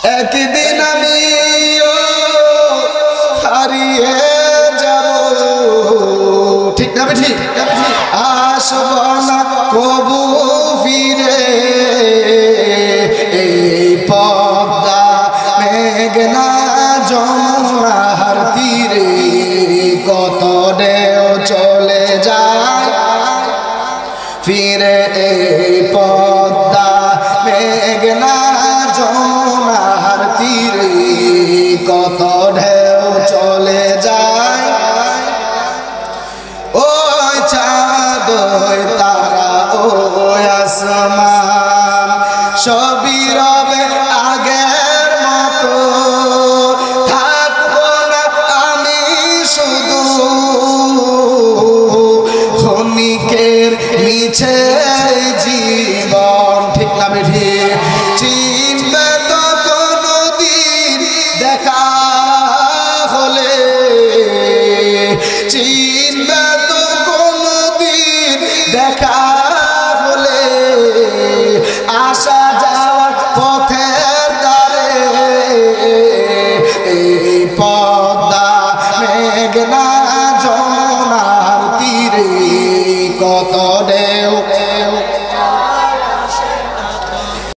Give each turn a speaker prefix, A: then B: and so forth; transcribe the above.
A: একদিন আমিও হারিয়ে যাব, ঠিক না ঠিক? আসব না কবু ফিরে, এই পদ্মা মেঘনা যমুনার তীরে কত ঢেউ চলে যায় ফিরে, এই পদ্মা মেঘনা যমুনার তীরে কত ঢেউ চলে যায়। ওই চাঁদ ওই তারা ওই আসমান সবই রবে আগের মতো, থাকবো না আমি শুধু ক্ষণিকের মিছে জীবন, ঠিক না ঠিক? চিনবে তো কোনদিন দেখা হলে, চিনবে তো কোনদিন দেখা